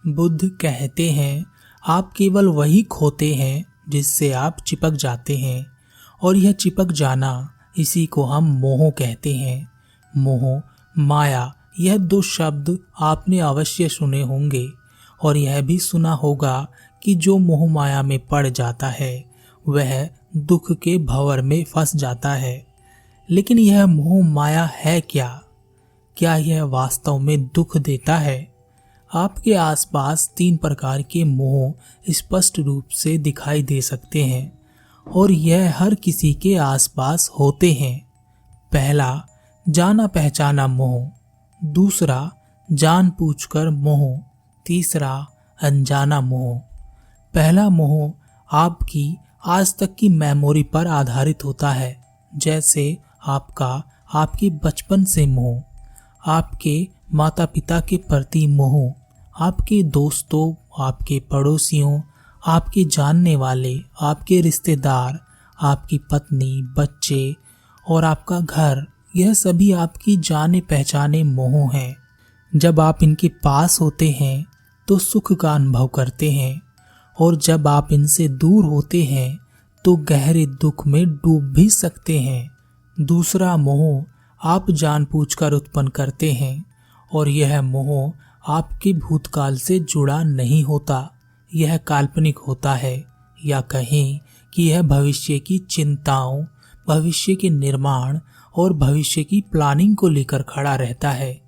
बुद्ध कहते हैं, आप केवल वही खोते हैं जिससे आप चिपक जाते हैं, और यह चिपक जाना, इसी को हम मोह कहते हैं। मोह, माया, यह दो शब्द आपने अवश्य सुने होंगे, और यह भी सुना होगा कि जो मोह माया में पड़ जाता है वह दुख के भंवर में फंस जाता है। लेकिन यह मोह माया है क्या? क्या यह वास्तव में दुख देता है? आपके आसपास 3 प्रकार के मोह स्पष्ट रूप से दिखाई दे सकते हैं, और यह हर किसी के आसपास होते हैं। पहला, जाना पहचाना मोह। दूसरा, जानबूझकर मोह। तीसरा, अनजाना मोह। पहला मोह आपकी आज तक की मेमोरी पर आधारित होता है, जैसे आपके बचपन से मोह, आपके माता पिता के प्रति मोह, आपके दोस्तों, आपके पड़ोसियों, आपके जानने वाले, आपके रिश्तेदार, आपकी पत्नी, बच्चे और आपका घर, यह सभी आपकी जाने पहचाने मोह हैं। जब आप इनके पास होते हैं तो सुख का अनुभव करते हैं, और जब आप इनसे दूर होते हैं तो गहरे दुख में डूब भी सकते हैं। दूसरा मोह आप जानबूझकर उत्पन्न करते हैं, और यह मोह आपके भूतकाल से जुड़ा नहीं होता, यह काल्पनिक होता है, या कहें कि यह भविष्य की चिंताओं, भविष्य के निर्माण और भविष्य की प्लानिंग को लेकर खड़ा रहता है।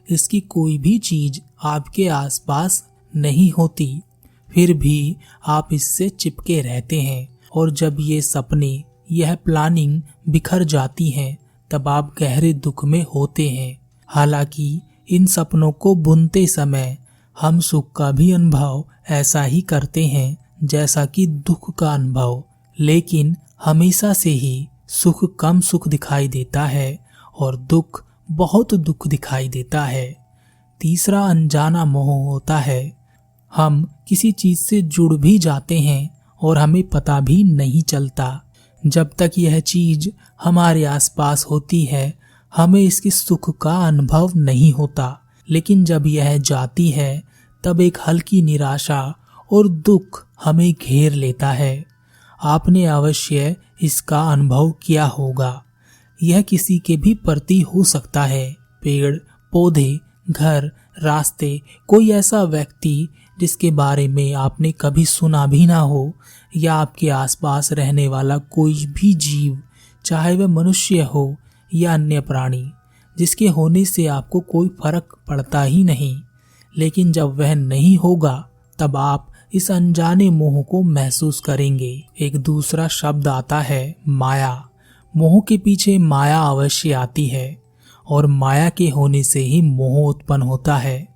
इसकी कोई भी चीज आपके आसपास नहीं होती, फिर भी आप इससे चिपके रहते हैं, और जब ये सपने, यह प्लानिंग बिखर जाती हैं, तब आप गहरे दुख में होते हैं। हालांकि इन सपनों को बुनते समय हम सुख का भी अनुभव ऐसा ही करते हैं जैसा कि दुख का अनुभव, लेकिन हमेशा से ही सुख कम सुख दिखाई देता है और दुख बहुत दुख दिखाई देता है। तीसरा अनजाना मोह होता है, हम किसी चीज से जुड़ भी जाते हैं और हमें पता भी नहीं चलता। जब तक यह चीज हमारे आसपास होती है हमें इसके सुख का अनुभव नहीं होता, लेकिन जब यह जाती है तब एक हल्की निराशा और दुख हमें घेर लेता है। आपने अवश्य इसका अनुभव किया होगा। यह किसी के भी प्रति हो सकता है, पेड़, पौधे, घर, रास्ते, कोई ऐसा व्यक्ति जिसके बारे में आपने कभी सुना भी ना हो, या आपके आसपास रहने वाला कोई भी जीव, चाहे वह मनुष्य हो या अन्य प्राणी, जिसके होने से आपको कोई फर्क पड़ता ही नहीं। लेकिन जब वह नहीं होगा तब आप इस अनजाने मोह को महसूस करेंगे। एक दूसरा शब्द आता है माया। मोह के पीछे माया अवश्य आती है, और माया के होने से ही मोह उत्पन्न होता है।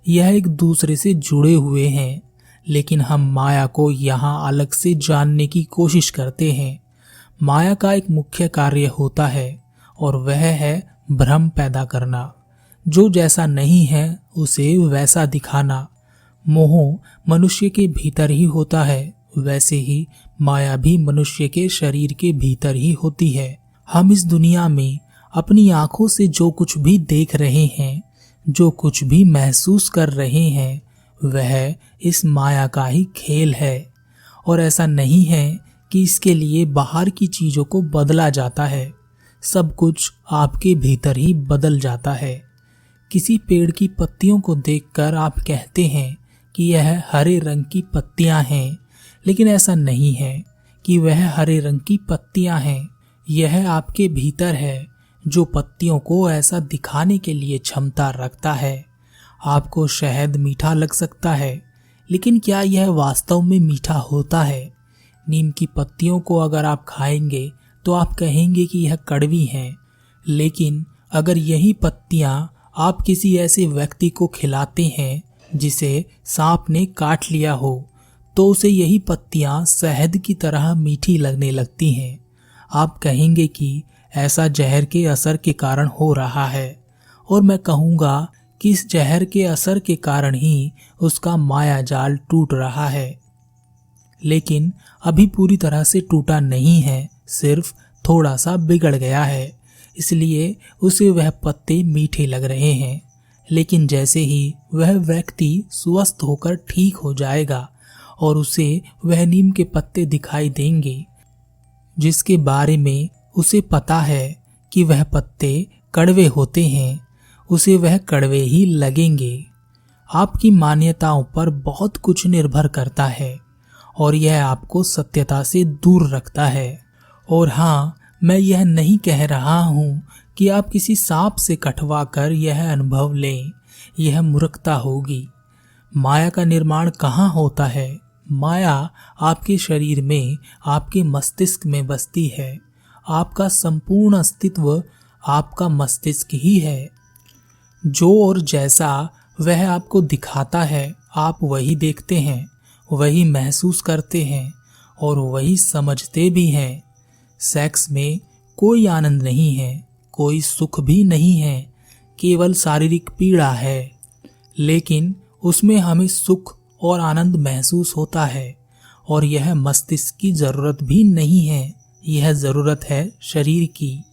यह एक दूसरे से जुड़े हुए हैं, लेकिन हम माया को यहाँ अलग से जानने की कोशिश करते हैं। माया का एक मुख्य कार्य होता है, और वह है भ्रम पैदा करना, जो जैसा नहीं है उसे वैसा दिखाना। मोह मनुष्य के भीतर ही होता है, वैसे ही माया भी मनुष्य के शरीर के भीतर ही होती है। हम इस दुनिया में अपनी आंखों से जो कुछ भी देख रहे हैं, जो कुछ भी महसूस कर रहे हैं, वह इस माया का ही खेल है। और ऐसा नहीं है कि इसके लिए बाहर की चीजों को बदला जाता है, सब कुछ आपके भीतर ही बदल जाता है। किसी पेड़ की पत्तियों को देखकर आप कहते हैं कि यह हरे रंग की पत्तियां हैं, लेकिन ऐसा नहीं है कि वह हरे रंग की पत्तियां हैं। यह आपके भीतर है जो पत्तियों को ऐसा दिखाने के लिए क्षमता रखता है। आपको शहद मीठा लग सकता है, लेकिन क्या यह वास्तव में मीठा होता है? नीम की पत्तियों को अगर आप खाएंगे तो आप कहेंगे कि यह कड़वी हैं, लेकिन अगर यही पत्तियां आप किसी ऐसे व्यक्ति को खिलाते हैं जिसे सांप ने काट लिया हो, तो उसे यही पत्तियां शहद की तरह मीठी लगने लगती हैं। आप कहेंगे कि ऐसा जहर के असर के कारण हो रहा है, और मैं कहूँगा कि इस जहर के असर के कारण ही उसका माया जाल टूट रहा है। लेकिन अभी पूरी तरह से टूटा नहीं है, सिर्फ थोड़ा सा बिगड़ गया है, इसलिए उसे वह पत्ते मीठे लग रहे हैं। लेकिन जैसे ही वह व्यक्ति स्वस्थ होकर ठीक हो जाएगा और उसे वह नीम के पत्ते दिखाई देंगे जिसके बारे में उसे पता है कि वह पत्ते कड़वे होते हैं, उसे वह कड़वे ही लगेंगे। आपकी मान्यताओं पर बहुत कुछ निर्भर करता है और यह आपको सत्यता से दूर रखता है। और हाँ, मैं यह नहीं कह रहा हूँ कि आप किसी सांप से कटवा कर यह अनुभव लें, यह मूर्खता होगी। माया का निर्माण कहाँ होता है? माया आपके शरीर में, आपके मस्तिष्क में बसती है। आपका संपूर्ण अस्तित्व आपका मस्तिष्क ही है। जो और जैसा वह आपको दिखाता है, आप वही देखते हैं, वही महसूस करते हैं और वही समझते भी हैं। सेक्स में कोई आनंद नहीं है, कोई सुख भी नहीं है, केवल शारीरिक पीड़ा है। लेकिन उसमें हमें सुख और आनंद महसूस होता है और यह मस्तिष्क की जरूरत भी नहीं है, यह जरूरत है शरीर की।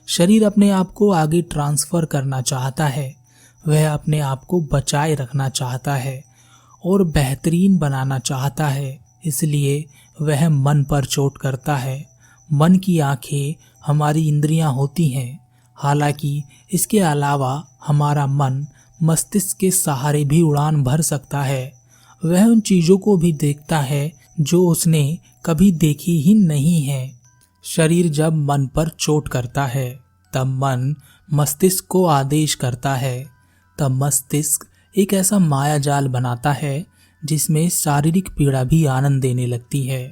शरीर अपने आप को आगे ट्रांसफर करना चाहता है, वह अपने आप को बचाए रखना चाहता है और बेहतरीन बनाना चाहता है, इसलिए वह मन पर चोट करता है। मन की आंखें हमारी इंद्रियां होती हैं, हालांकि इसके अलावा हमारा मन मस्तिष्क के सहारे भी उड़ान भर सकता है। वह उन चीजों को भी देखता है जो उसने कभी देखी ही नहीं है। शरीर जब मन पर चोट करता है तब मन मस्तिष्क को आदेश करता है, तब मस्तिष्क एक ऐसा माया जाल बनाता है जिसमें शारीरिक पीड़ा भी आनंद देने लगती है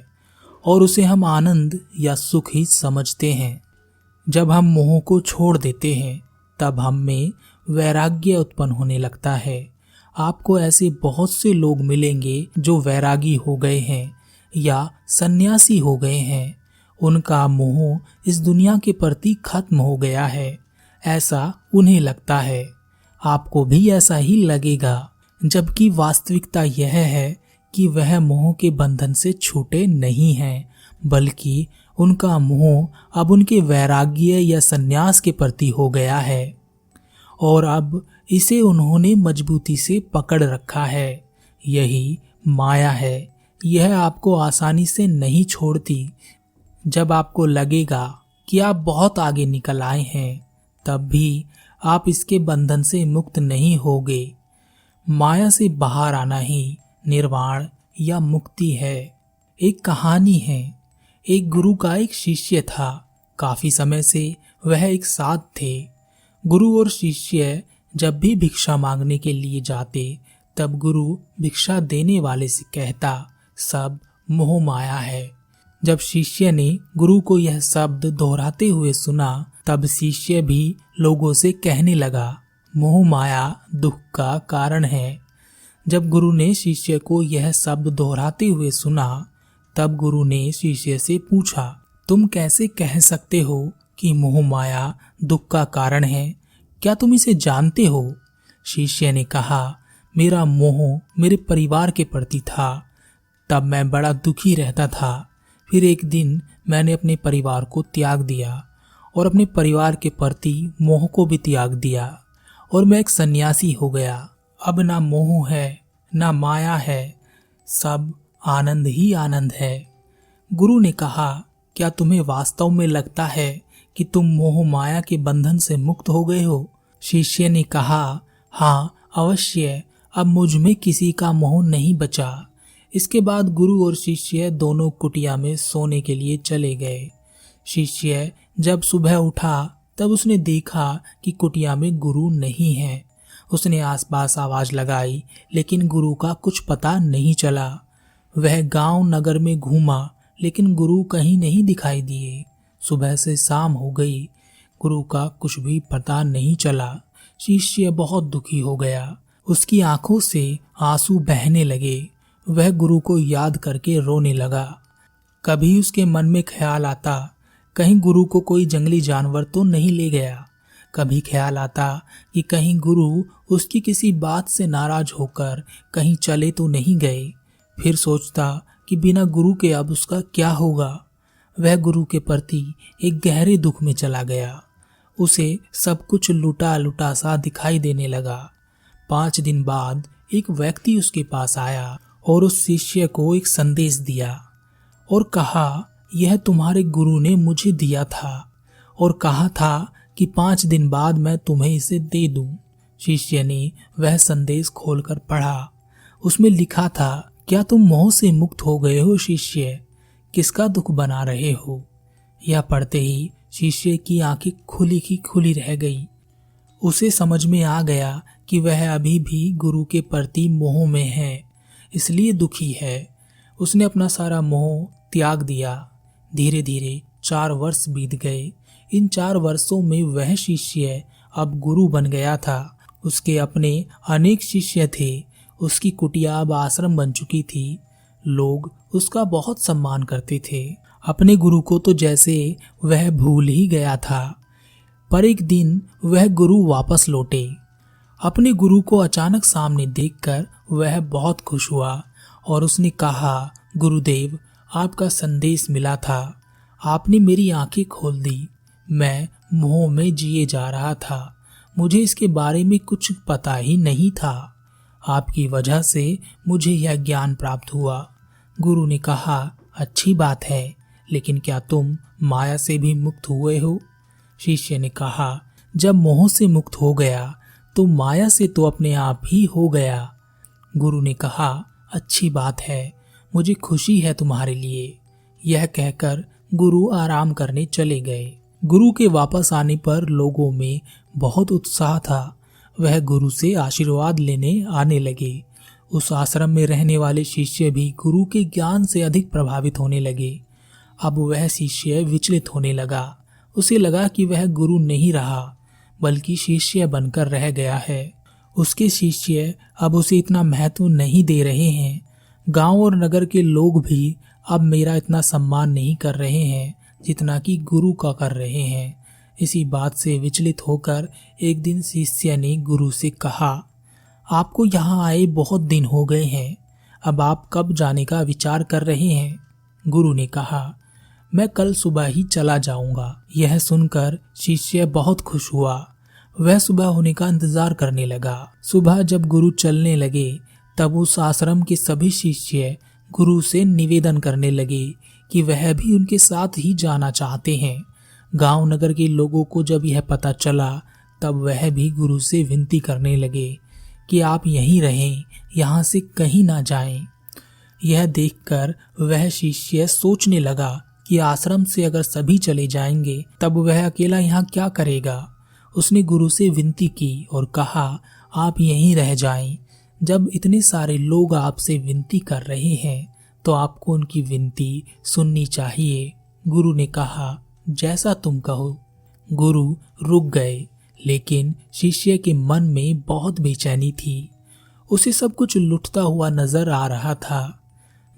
और उसे हम आनंद या सुख ही समझते हैं। जब हम मोह को छोड़ देते हैं तब हम में वैराग्य उत्पन्न होने लगता है। आपको ऐसे बहुत से लोग मिलेंगे जो वैरागी हो गए हैं या सन्यासी हो गए हैं। उनका मोह इस दुनिया के प्रति खत्म हो गया है, ऐसा उन्हें लगता है। आपको भी ऐसा ही लगेगा, जबकि वास्तविकता यह है कि वह मोह के बंधन से छूटे नहीं हैं, बल्कि उनका मोह अब उनके वैराग्य या सन्यास के प्रति हो गया है और अब इसे उन्होंने मजबूती से पकड़ रखा है। यही माया है, यह आपको आसानी से नहीं छोड़ती। जब आपको लगेगा कि आप बहुत आगे निकल आए हैं, तब भी आप इसके बंधन से मुक्त नहीं होगे। माया से बाहर आना ही निर्वाण या मुक्ति है। एक कहानी है, एक गुरु का एक शिष्य था। काफी समय से वह एक साथ थे। गुरु और शिष्य जब भी भिक्षा मांगने के लिए जाते, तब गुरु भिक्षा देने वाले से कहता, सब मोह माया है। जब शिष्य ने गुरु को यह शब्द दोहराते हुए सुना, तब शिष्य भी लोगों से कहने लगा, मोह माया दुख का कारण है। जब गुरु ने शिष्य को यह शब्द दोहराते हुए सुना, तब गुरु ने शिष्य से पूछा, तुम कैसे कह सकते हो कि मोह माया दुख का कारण है? क्या तुम इसे जानते हो? शिष्य ने कहा, मेरा मोह मेरे परिवार के प्रति था, तब मैं बड़ा दुखी रहता था। फिर एक दिन मैंने अपने परिवार को त्याग दिया और अपने परिवार के प्रति मोह को भी त्याग दिया और मैं एक सन्यासी हो गया। अब ना मोह है ना माया है, सब आनंद ही आनंद है। गुरु ने कहा, क्या तुम्हें वास्तव में लगता है कि तुम मोह माया के बंधन से मुक्त हो गए हो? शिष्य ने कहा, हाँ अवश्य, अब मुझ में किसी का मोह नहीं बचा। इसके बाद गुरु और शिष्य दोनों कुटिया में सोने के लिए चले गए। शिष्य जब सुबह उठा तब उसने देखा कि कुटिया में गुरु नहीं है। उसने आसपास आवाज लगाई, लेकिन गुरु का कुछ पता नहीं चला। वह गांव नगर में घूमा, लेकिन गुरु कहीं नहीं दिखाई दिए। सुबह से शाम हो गई, गुरु का कुछ भी पता नहीं चला। शिष्य बहुत दुखी हो गया, उसकी आंखों से आंसू बहने लगे। वह गुरु को याद करके रोने लगा। कभी उसके मन में ख्याल आता, कहीं गुरु को कोई जंगली जानवर तो नहीं ले गया। कभी ख्याल आता कि कहीं गुरु उसकी किसी बात से नाराज होकर कहीं चले तो नहीं गए। फिर सोचता कि बिना गुरु के अब उसका क्या होगा। वह गुरु के प्रति एक गहरे दुख में चला गया। उसे सब कुछ लुटा लुटा सा दिखाई देने लगा। 5 दिन बाद एक व्यक्ति उसके पास आया और उस शिष्य को एक संदेश दिया और कहा, यह तुम्हारे गुरु ने मुझे दिया था और कहा था कि 5 दिन बाद मैं तुम्हें इसे दे दूं। शिष्य ने वह संदेश खोलकर पढ़ा। उसमें लिखा था, क्या तुम मोह से मुक्त हो गए हो शिष्य? किसका दुख बना रहे हो? यह पढ़ते ही शिष्य की आंखें खुली की खुली रह गई। उसे समझ में आ गया कि वह अभी भी गुरु के प्रति मोह में है, इसलिए दुखी है। उसने अपना सारा मोह त्याग दिया। धीरे धीरे 4 वर्ष बीत गए। इन 4 वर्षों में वह शिष्य अब गुरु बन गया था। उसके अपने अनेक शिष्य थे। उसकी कुटिया अब आश्रम बन चुकी थी। लोग उसका बहुत सम्मान करते थे। अपने गुरु को तो जैसे वह भूल ही गया था। पर एक दिन वह गुरु वापस लौटे। अपने गुरु को अचानक सामने देखकर वह बहुत खुश हुआ और उसने कहा, गुरुदेव, आपका संदेश मिला था। आपने मेरी आंखें खोल दी। मैं मोह में जिए जा रहा था। मुझे इसके बारे में कुछ पता ही नहीं था। आपकी वजह से मुझे यह ज्ञान प्राप्त हुआ। गुरु ने कहा, अच्छी बात है, लेकिन क्या तुम माया से भी मुक्त हुए हो? शिष्य ने कहा, जब मोह से मुक्त हो गया तो माया से तो अपने आप ही हो गया। गुरु ने कहा, अच्छी बात है, मुझे खुशी है तुम्हारे लिए। यह कहकर गुरु आराम करने चले गए। गुरु के वापस आने पर लोगों में बहुत उत्साह था। वह गुरु से आशीर्वाद लेने आने लगे। उस आश्रम में रहने वाले शिष्य भी गुरु के ज्ञान से अधिक प्रभावित होने लगे। अब वह शिष्य विचलित होने लगा। उसे लगा कि वह गुरु नहीं रहा, बल्कि शिष्य बनकर रह गया है। उसके शिष्य अब उसे इतना महत्व नहीं दे रहे हैं। गांव और नगर के लोग भी अब मेरा इतना सम्मान नहीं कर रहे हैं जितना कि गुरु का कर रहे हैं। इसी बात से विचलित होकर एक दिन शिष्य ने गुरु से कहा, आपको यहाँ आए बहुत दिन हो गए हैं, अब आप कब जाने का विचार कर रहे हैं? गुरु ने कहा, मैं कल सुबह ही चला जाऊंगा। यह सुनकर शिष्य बहुत खुश हुआ। वह सुबह होने का इंतजार करने लगा। सुबह जब गुरु चलने लगे तब उस आश्रम के सभी शिष्य गुरु से निवेदन करने लगे कि वह भी उनके साथ ही जाना चाहते हैं। गांव नगर के लोगों को जब यह पता चला तब वह भी गुरु से विनती करने लगे कि आप यहीं रहें, यहाँ से कहीं ना जाएं। यह देखकर वह शिष्य सोचने लगा कि आश्रम से अगर सभी चले जाएंगे तब वह अकेला यहाँ क्या करेगा। उसने गुरु से विनती की और कहा, आप यहीं रह जाएं। जब इतने सारे लोग आपसे विनती कर रहे हैं तो आपको उनकी विनती सुननी चाहिए। गुरु ने कहा, जैसा तुम कहो। गुरु रुक गए, लेकिन शिष्य के मन में बहुत बेचैनी थी। उसे सब कुछ लुटता हुआ नजर आ रहा था।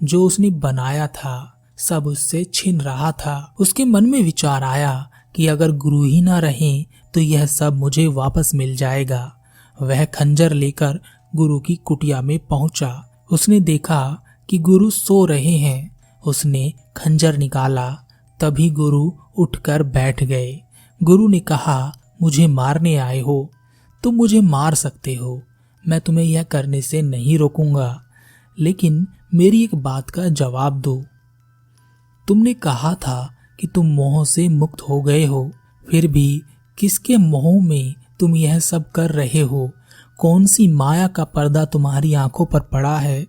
जो उसने बनाया था सब उससे छिन रहा था। उसके मन में विचार आया कि अगर गुरु ही ना रहें तो यह सब मुझे वापस मिल जाएगा। वह खंजर लेकर गुरु की कुटिया में पहुंचा। उसने देखा कि गुरु सो रहे हैं। उसने खंजर निकाला, तभी गुरु उठकर बैठ गए। गुरु ने कहा, मुझे मारने आए हो? तुम मुझे मार सकते हो, मैं तुम्हें यह करने से नहीं रोकूंगा, लेकिन मेरी एक बात का जवाब दो। तुमने कहा था कि तुम मोह से मुक्त हो गए हो, फिर भी किसके मोह में तुम यह सब कर रहे हो? कौन सी माया का पर्दा तुम्हारी आंखों पर पड़ा है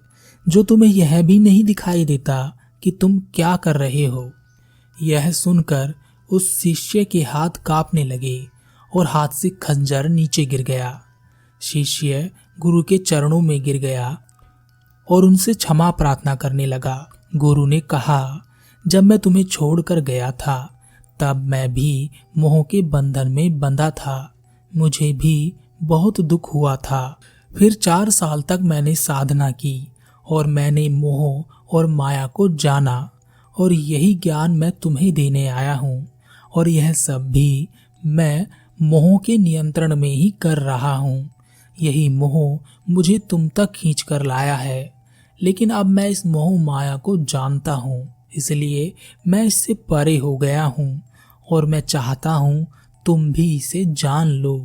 जो तुम्हें यह भी नहीं दिखाई देता कि तुम क्या कर रहे हो? यह सुनकर उस शिष्य के हाथ कांपने लगे और हाथ से खंजर नीचे गिर गया। शिष्य गुरु के चरणों में गिर गया और उनसे क्षमा प्रार्थना करने लगा। गुरु ने कहा, जब मैं तुम्हें छोड़कर गया था तब मैं भी मोह के बंधन में बंधा था। मुझे भी बहुत दुख हुआ था। फिर 4 साल तक मैंने साधना की और मैंने मोह और माया को जाना, और यही ज्ञान मैं तुम्हें देने आया हूँ। और यह सब भी मैं मोह के नियंत्रण में ही कर रहा हूँ। यही मोह मुझे तुम तक खींच कर लाया है, लेकिन अब मैं इस मोह माया को जानता हूँ, इसलिए मैं इससे परे हो गया हूँ और मैं चाहता हूँ तुम भी इसे जान लो।